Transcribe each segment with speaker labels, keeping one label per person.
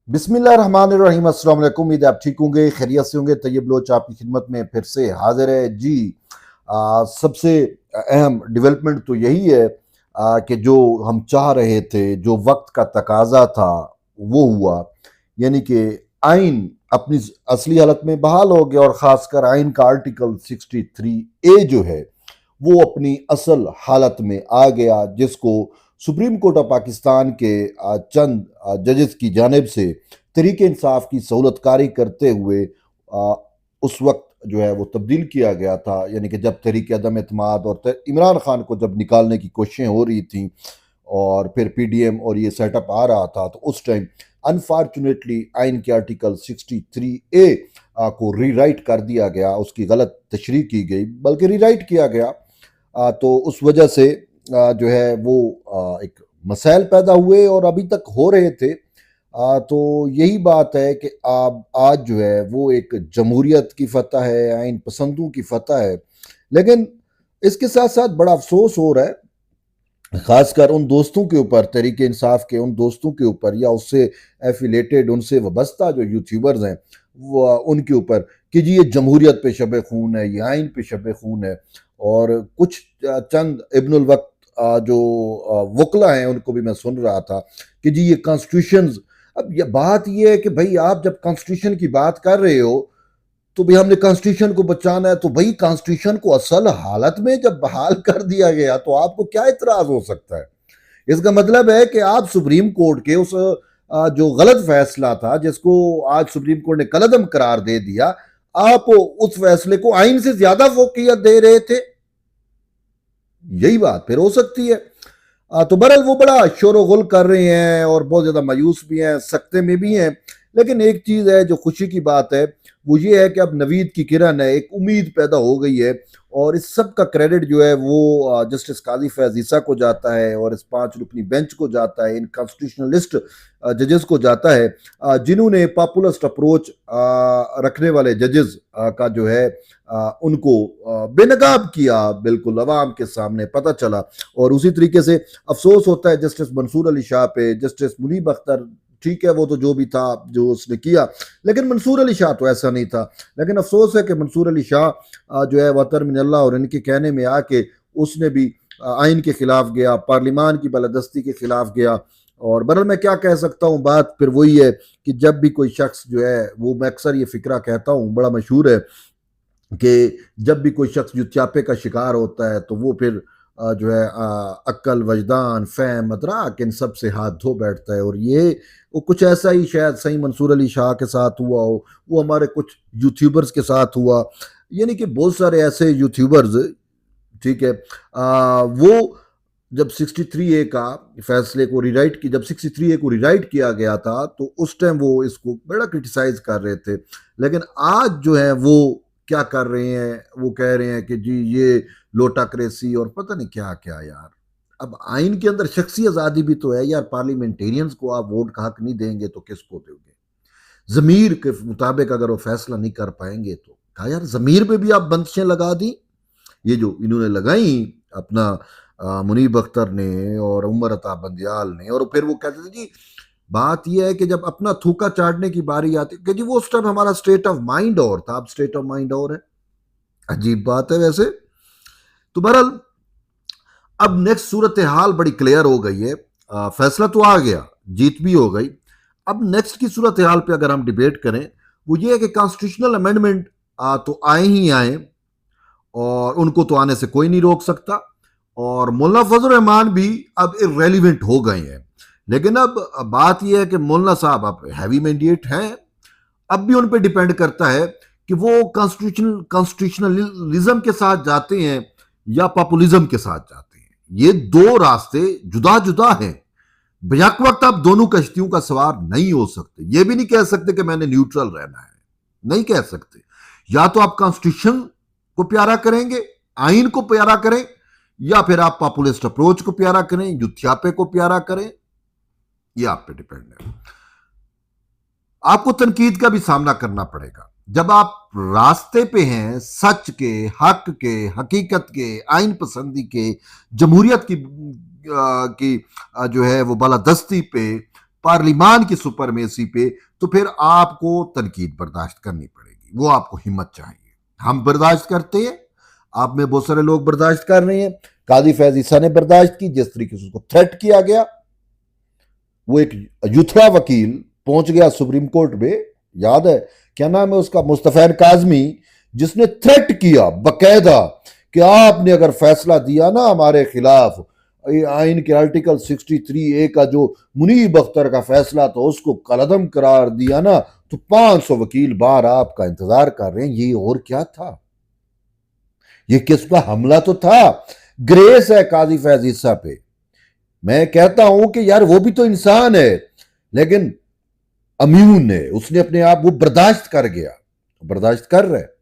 Speaker 1: बिस्मिल्लाहिर्रहमानिर्रहीम। अस्सलाम वालेकुम। उम्मीद है आप ठीक होंगे, खैरियत से होंगे। तैयब लोच आपकी खिदमत में फिर से हाजिर है जी। सबसे अहम डेवलपमेंट तो यही है कि जो हम चाह रहे थे, जो वक्त का तकाजा था, वो हुआ। यानी कि आइन अपनी असली हालत में बहाल हो गया, और ख़ासकर आइन का आर्टिकल 63A जो है वो अपनी असल हालत में आ गया, जिसको सुप्रीम कोर्ट ऑफ पाकिस्तान के चंद जजेस की जानिब से तरीके इंसाफ की सहूलतकारी करते हुए उस वक्त जो है वो तब्दील किया गया था। यानी कि जब तहरीक अदम एतमाद और इमरान खान को जब निकालने की कोशिशें हो रही थी और फिर पीडीएम और ये सेटअप आ रहा था, तो उस टाइम अनफॉर्चुनेटली आइन के आर्टिकल 63A को रीराइट कर दिया गया, उसकी गलत तशरीह की गई, बल्कि रीराइट किया गया। तो उस वजह से जो है वो एक मसाइल पैदा हुए और अभी तक हो रहे थे। तो यही बात है कि अब आज जो है वो एक जमहूरियत की फतह है, आइन पसंदों की फतह है। लेकिन इसके साथ साथ बड़ा अफसोस हो रहा है, खासकर उन दोस्तों के ऊपर, तहरीक इंसाफ के उन दोस्तों के ऊपर, या उससे एफिलेटेड, उनसे वाबस्ता जो यूट्यूबर्स हैं, वो उनके ऊपर, कि जी ये जमहूरियत पे शब खून है, ये आइन पे शब खून है। और कुछ चंद इब्नुल वक्त जो वकला हैं, उनको भी मैं सुन रहा था कि जी ये कॉन्स्टिट्यूशन। अब ये बात ये है कि भाई आप जब कॉन्स्टिट्यूशन की बात कर रहे हो, तो भाई हमने कॉन्स्टिट्यूशन को बचाना है, तो भाई कॉन्स्टिट्यूशन को असल हालत में जब बहाल कर दिया गया, तो आपको क्या इतराज हो सकता है? इसका मतलब है कि आप सुप्रीम कोर्ट के उस जो गलत फैसला था, जिसको आज सुप्रीम कोर्ट ने कलअदम करार दे दिया, आप उस फैसले को आइन से ज्यादा फोकियत दे रहे थे। यही बात फिर हो सकती है। तो बहरहाल वो बड़ा शोर गुल कर रहे हैं और बहुत ज्यादा मायूस भी हैं, सख्ते में भी हैं। लेकिन एक चीज है जो खुशी की बात है, वो ये है कि अब नवीद की किरण है, एक उम्मीद पैदा हो गई है। और इस सब का क्रेडिट जो है वो जस्टिस काजी फैज ईसा को जाता है, और इस 5 रुकनी बेंच को जाता है, इन कॉन्स्टिट्यूशनलिस्ट जजेस को जाता है, जिन्होंने पॉपुलिस्ट अप्रोच रखने वाले जजेस का जो है उनको बेनकाब किया, बिल्कुल अवाम के सामने पता चला। और उसी तरीके से अफसोस होता है जस्टिस मंसूर अली शाह पे, जस्टिस मुनीब अख्तर, ठीक है वो तो जो भी था जो उसने किया, लेकिन मंसूर अली शाह तो ऐसा नहीं था। लेकिन अफसोस है कि मंसूर अली शाह जो है वतर मिनल्लाह और इनके कहने में आके उसने भी आइन के खिलाफ गया, पार्लिमान की बालादस्ती के खिलाफ गया। और बहरहाल मैं क्या कह सकता हूँ, बात फिर वही है कि जब भी कोई शख्स जो है वो, मैं अक्सर ये फिक्रा कहता हूँ, बड़ा मशहूर है कि जब भी कोई शख्स जुत्यापे का शिकार होता है, तो वो फिर जो है अक्ल, वजदान, फहम, अदराक, इन सब से हाथ धो बैठता है। और ये वो कुछ ऐसा ही शायद सही मंसूर अली शाह के साथ हुआ हो, वो हमारे कुछ यूट्यूबर्स के साथ हुआ। यानी कि बहुत सारे ऐसे यूट्यूबर्स, ठीक है, वो जब 63A का फैसले को रिराइट की, जब 63A को रिराइट किया गया था, तो उस टाइम वो इसको बड़ा क्रिटिसाइज कर रहे थे। लेकिन आज जो है वो क्या कर रहे हैं, वो कह रहे हैं कि जी ये लोटाक्रेसी और पता नहीं क्या क्या यार। अब आइन के अंदर शख्सी आज़ादी भी तो है यार, पार्लियामेंटेरियंस को आप वोट का हक नहीं देंगे तो किसको दोगे? जमीर के मुताबिक अगर वो फैसला नहीं कर पाएंगे, तो कहा यार जमीर पे भी आप बंदिशें लगा दी। ये जो इन्होंने लगाई अपना मुनीब अख्तर ने और उमर अता बंदियाल ने, और फिर वो कहते थे जी बात यह है कि जब अपना थूका चाटने की बारी आती, कि जी वो उस टाइम हमारा स्टेट ऑफ माइंड और था, अब स्टेट ऑफ माइंड और है। अजीब बात है वैसे। तो बहरहाल अब नेक्स्ट सूरत हाल बड़ी क्लियर हो गई है। फैसला तो आ गया, जीत भी हो गई। अब नेक्स्ट की सूरत हाल पे अगर हम डिबेट करें, वो ये है कि कॉन्स्टिट्यूशनल अमेंडमेंट तो आए ही आए, और उनको तो आने से कोई नहीं रोक सकता। और मुल्ला फजल रहमान भी अब इरेलीवेंट हो गए हैं। लेकिन अब बात यह है कि मुल्ला साहब अब हैवी मैंडेट हैं, अब भी उन पर डिपेंड करता है कि वो कॉन्स्टिट्यूशनलिज्म के साथ जाते हैं या पॉपुलिज्म के साथ जाते हैं। ये दो रास्ते जुदा जुदा हैं। बेहक वक्त आप दोनों कश्तियों का सवार नहीं हो सकते। ये भी नहीं कह सकते कि मैंने न्यूट्रल रहना है, नहीं कह सकते। या तो आप कॉन्स्टिट्यूशन को प्यारा करेंगे, आइन को प्यारा करें, या फिर आप पॉपुलिस्ट अप्रोच को प्यारा करें, युद्धापे को प्यारा करें। यह आप पे डिपेंड है। आपको तनकीद का भी सामना करना पड़ेगा। जब आप रास्ते पे हैं सच के, हक के, हकीकत के, आइन पसंदी के, जमहूरियत की जो है वो बालादस्ती पे, पार्लिमान की सुपरमेसी पे, तो फिर आपको तनकीद बर्दाश्त करनी पड़ेगी, वो आपको हिम्मत चाहिए। हम बर्दाश्त करते हैं, आप में बहुत सारे लोग बर्दाश्त कर रहे हैं। काजी फैज ईसा ने बर्दाश्त की, जिस तरीके से उसको थ्रेट किया गया। वो एक यूथरा वकील पहुंच गया सुप्रीम कोर्ट में, याद है क्या नाम है उसका, मुस्तफैन काजमी, जिसने थ्रेट किया बकायदा कि आपने अगर फैसला दिया ना हमारे खिलाफ, आइन के आर्टिकल 63A का जो मुनीब अख्तर का फैसला था उसको कलअदम करार दिया ना, तो 500 वकील बाहर आपका इंतजार कर रहे हैं। ये और क्या था, ये किसका हमला तो था। ग्रेस है काजी फैज ईसा पे। मैं कहता हूं कि यार वो भी तो इंसान है, लेकिन अम्यून है, उसने अपने आप, वो बर्दाश्त कर गया, बर्दाश्त कर रहा है।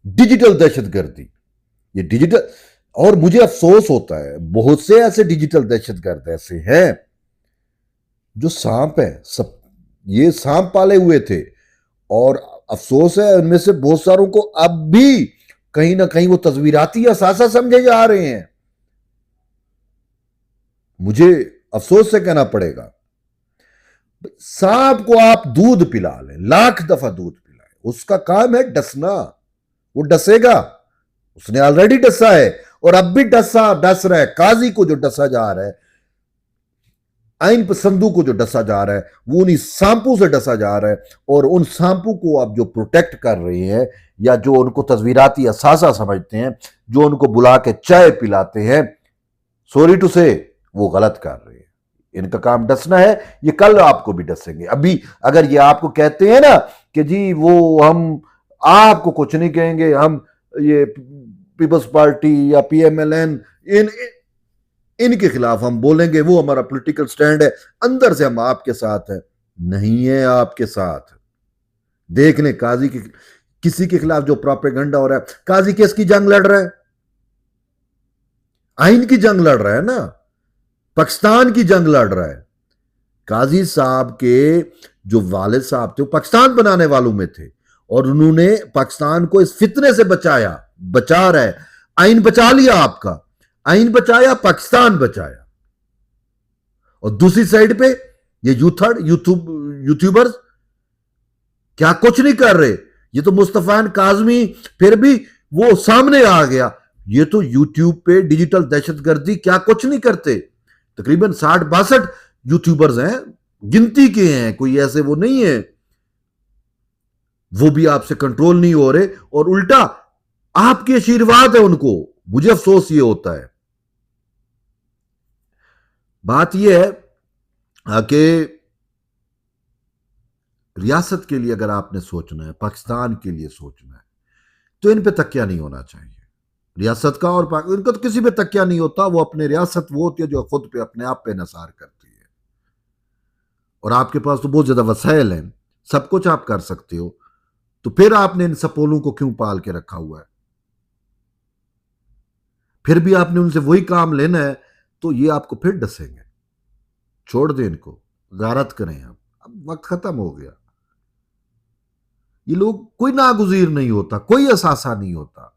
Speaker 1: डिजिटल दहशतगर्दी, ये डिजिटल, और मुझे अफसोस होता है बहुत से ऐसे डिजिटल दहशतगर्द ऐसे हैं जो सांप है, सब ये सांप पाले हुए थे, और अफसोस है उनमें से बहुत सारों को अब भी कहीं ना कहीं वो तस्वीराती असासा समझे जा रहे हैं। मुझे अफसोस से कहना पड़ेगा, सांप को आप दूध पिला लें, लाख दफा दूध पिलाएं, उसका काम है डसना, वो डसेगा, उसने ऑलरेडी डसा है और अब भी डस रहा है। काजी को जो डसा जा रहा है, आइन पसंदों को जो डसा जा रहा है, वो उन्हीं सांपों से डसा जा रहा है। और उन सांपों को आप जो प्रोटेक्ट कर रहे हैं, या जो उनको तस्वीराती असासा समझते हैं, जो उनको बुला के चाय पिलाते हैं, सॉरी टू से वो गलत कर रहे हैं। इनका काम डसना है, ये कल आपको भी डसेंगे। अभी अगर ये आपको कहते हैं ना कि जी वो हम आपको कुछ नहीं कहेंगे, हम ये पीपल्स पार्टी या PMLN इनके खिलाफ हम बोलेंगे, वो हमारा पॉलिटिकल स्टैंड है, अंदर से हम आपके साथ है, नहीं है आपके साथ। देख लें काजी के किसी के खिलाफ जो प्रोपेगेंडा हो रहा है, काजी किसकी जंग लड़ रहा है, आइन की जंग लड़ रहा है ना, पाकिस्तान की जंग लड़ रहा है। काजी साहब के जो वालिद साहब थे वो पाकिस्तान बनाने वालों में थे, और उन्होंने पाकिस्तान को इस फितने से बचाया, बचा रहा है। आइन बचा लिया आपका, आइन बचाया, पाकिस्तान बचाया। और दूसरी साइड पे ये यूट्यूबर्स क्या कुछ नहीं कर रहे। ये तो मुस्तफान काजमी फिर भी वो सामने आ गया, ये तो यूट्यूब पे डिजिटल दहशतगर्दी क्या कुछ नहीं करते। तकरीबन 60-62 यूट्यूबर्स हैं, गिनती के हैं, कोई ऐसे वो नहीं है, वो भी आपसे कंट्रोल नहीं हो रहे, और उल्टा आपके आशीर्वाद है उनको। मुझे अफसोस ये होता है। बात यह है कि रियासत के लिए अगर आपने सोचना है, पाकिस्तान के लिए सोचना है, तो इन पे तकिया नहीं होना चाहिए रियासत का, और इनका तो किसी पे तकिया नहीं होता। वो अपने रियासत वो होती है जो खुद पे अपने आप पे निसार करती है, और आपके पास तो बहुत ज्यादा वसाइल हैं, सब कुछ आप कर सकते हो, तो फिर आपने इन सपोलों को क्यों पाल के रखा हुआ है? फिर भी आपने उनसे वही काम लेना है, तो ये आपको फिर डसेंगे। छोड़ दें इनको, गारत करें। अब वक्त खत्म हो गया। ये लोग, कोई नागुजीर नहीं होता, कोई असासा नहीं होता,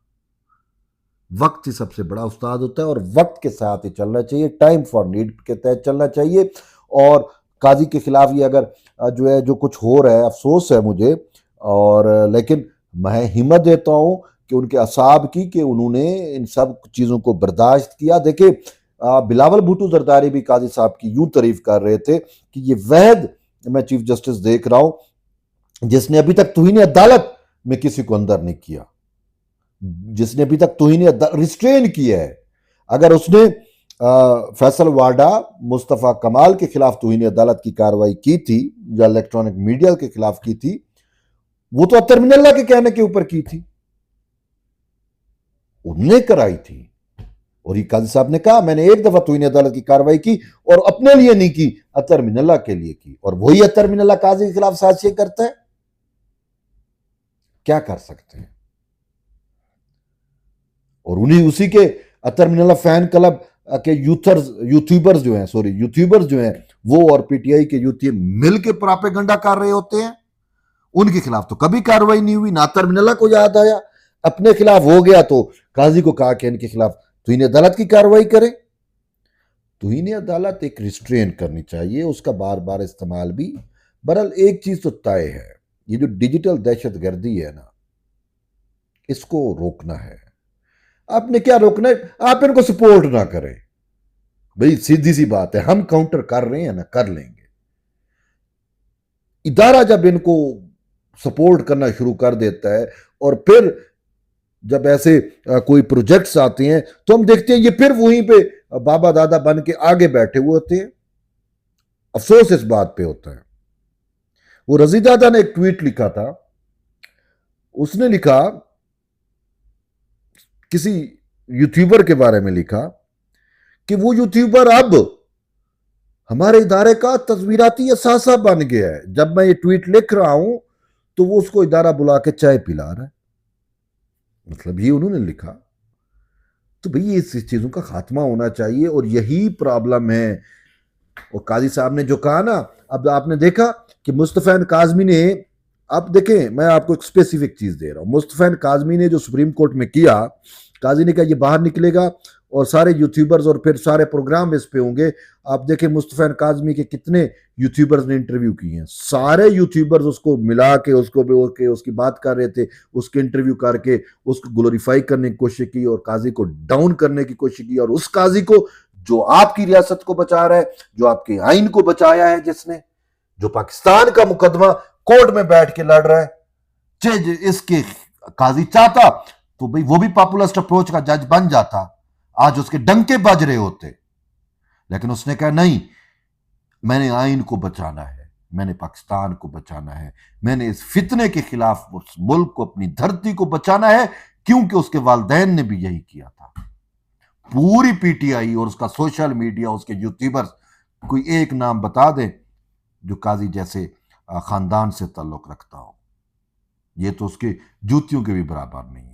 Speaker 1: वक्त ही सबसे बड़ा उस्ताद होता है, और वक्त के साथ ही चलना चाहिए, टाइम फॉर नीड के तहत चलना चाहिए। और काजी के खिलाफ ये अगर जो है जो कुछ हो रहा है, अफसोस है मुझे, और लेकिन मैं हिम्मत देता हूं कि उनके असाब की, कि उन्होंने इन सब चीज़ों को बर्दाश्त किया। देखिए बिलावल भुट्टो जरदारी भी काजी साहब की यूं तारीफ कर रहे थे कि ये वहद, मैं चीफ जस्टिस देख रहा हूं जिसने अभी तक तौहीन अदालत में किसी को अंदर नहीं किया, जिसने अभी तक तौहीन रिस्ट्रेन किया है। अगर उसने फैसल वाडा मुस्तफ़ा कमाल के खिलाफ तौहीन अदालत की कार्रवाई की थी, या इलेक्ट्रॉनिक मीडिया के खिलाफ की थी, वो तो अतर मिनल्ला के कहने के ऊपर की थी, उनने कराई थी। और ये काजी साहब ने कहा मैंने एक दफा तौहीन अदालत की कार्रवाई की, और अपने लिए नहीं की, अतर मिनल्ला के लिए की। और वही अतर मिनल्ला काजी के खिलाफ साजिशें करता है, क्या कर सकते हैं? और उन्हीं उसी के अतर मिनल्ला फैन क्लब के यूट्यूबर्स जो हैं वो और PTI के यूथ मिल के प्रोपेगेंडा कर रहे होते हैं। उनके खिलाफ तो कभी कार्रवाई नहीं हुई, ना अतर मिनल्ला को याद आया, अपने खिलाफ हो गया तो काजी को कहा कि इनके खिलाफ तौहीन अदालत की कार्रवाई करें। तौहीन अदालत एक रिस्ट्रेन करनी चाहिए, उसका बार बार इस्तेमाल भी। बहरहाल एक चीज तो तय है, ये जो डिजिटल दहशत गर्दी है ना, इसको रोकना है। आपने क्या रोकना है? आप इनको सपोर्ट ना करें। भाई सीधी सी बात है, हम काउंटर कर रहे हैं ना, कर लेंगे। इदारा जब इनको सपोर्ट करना शुरू कर देता है और फिर जब ऐसे कोई प्रोजेक्ट्स आते हैं तो हम देखते हैं ये फिर वहीं पे बाबा दादा बन के आगे बैठे हुए होते हैं। अफसोस इस बात पे होता है। वो रजी दादा ने एक ट्वीट लिखा था, उसने लिखा, किसी यूट्यूबर के बारे में लिखा कि वो यूट्यूबर अब हमारे इदारे का तस्वीराती असासा बन गया है। जब मैं ये ट्वीट लिख रहा हूं तो वो उसको इदारा बुला के चाय पिला रहा है। मतलब ये उन्होंने लिखा। तो भाई ये इस चीजों का खात्मा होना चाहिए और यही प्रॉब्लम है। और काजी साहब ने जो कहा ना, अब आपने देखा कि मुस्तफैन काजमी ने, आप देखें मैं आपको एक स्पेसिफिक चीज दे रहा हूं, मुस्तफैन काजमी ने जो सुप्रीम कोर्ट में किया, काजी ने कहा ये बाहर निकलेगा और सारे यूट्यूबर्स और फिर सारे प्रोग्राम इस पे होंगे। आप देखें मुस्तफैन काजमी के कितने यूट्यूबर्स ने इंटरव्यू किए हैं, सारे यूट्यूबर्स उसको मिला के उसकी बात कर रहे थे, उसके इंटरव्यू करके उसको ग्लोरीफाई करने की कोशिश की और काजी को डाउन करने की कोशिश की। और उस काजी को जो आपकी रियासत को बचा रहा है, जो आपके आइन को बचाया है, जिसने, जो पाकिस्तान का मुकदमा कोर्ट में बैठ के लड़ रहा है, चाहे इसके काजी चाहता तो भाई वो भी पॉपुलिस्ट अप्रोच का जज बन जाता, आज उसके डंके बज रहे होते। लेकिन उसने कहा नहीं, मैंने आइन को बचाना है, मैंने पाकिस्तान को बचाना है, मैंने इस फितने के खिलाफ उस मुल्क को, अपनी धरती को बचाना है, क्योंकि उसके वालिदैन ने भी यही किया था। पूरी पीटीआई और उसका सोशल मीडिया, उसके यूट्यूबर्स, कोई एक नाम बता दे जो काजी जैसे खानदान से ताल्लुक रखता हो। ये तो उसके जूतियों के भी बराबर नहीं है।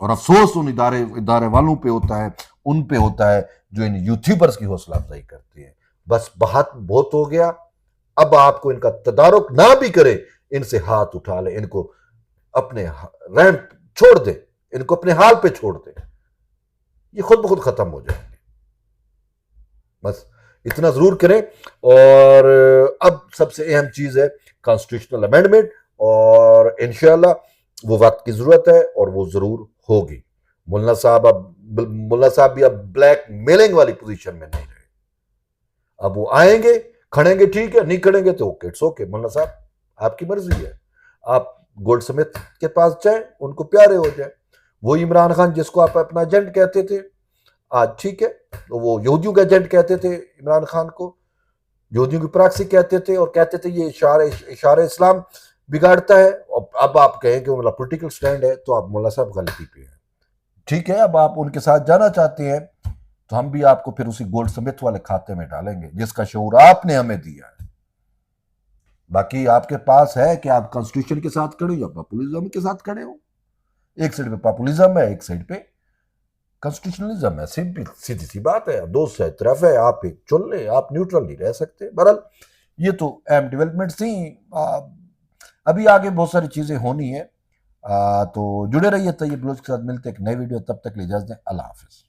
Speaker 1: और अफसोस उन इदारे वालों पे होता है, उन पे होता है जो इन यूट्यूबर्स की हौसला अफजाई करते हैं। बस बहुत हो गया, अब आपको इनका तदारुक ना भी करे, इनसे हाथ उठा ले, इनको अपने रैंप छोड़ दे, इनको अपने हाल पे छोड़ दे, ये खुद ब खुद खत्म हो जाएंगे। बस इतना जरूर करें। और अब सबसे अहम चीज है कॉन्स्टिट्यूशनल अमेंडमेंट, और इंशाल्लाह वो वक्त की जरूरत है और वो जरूर होगी। मुल्ला साहब भी अब ब्लैक मेलिंग वाली पोजीशन में नहीं रहे। अब वो आएंगे, खड़ेंगे, ठीक है, नहीं खड़ेंगे तो ओके, इट्स ओके। मुल्ला साहब आपकी मर्जी है, आप गोल्ड स्मिथ के पास जाए, उनको प्यारे हो जाए। वो इमरान खान जिसको आप अपना एजेंट कहते थे, आज ठीक है, तो वो यहूदियों का एजेंट कहते थे इमरान खान को, यहूदियों की प्रॉक्सी कहते थे और कहते थे ये इशारे इस्लाम बिगाड़ता है। और अब आप कहें कि मतलब पॉलिटिकल स्टैंड है, तो आप मुल्ला साहब गलती पे हैं। ठीक है, अब आप उनके साथ जाना चाहते हैं तो हम भी आपको फिर उसी गोल्ड स्मिथ वाले खाते में डालेंगे जिसका शऊर आपने हमें दिया है। बाकी आपके पास है कि आप कॉन्स्टिट्यूशन के साथ खड़े हो या पॉपुलिज्म के साथ खड़े हो। एक साइड पे पॉपुलिज्म है, एक साइड पे कॉन्स्टिट्यूशनलिज्म है। सिंपल सीधी सी बात है, दो से तरफ है, आप एक चुन ले, आप न्यूट्रल नहीं रह सकते। बहरहाल ये तो अहम डेवलपमेंट थी। अभी आगे बहुत सारी चीजें होनी है। तो जुड़े रहिए तैयब बलोच के साथ। मिलते एक नए वीडियो, तब तक ले इजाजत दें। अल्लाह हाफिज।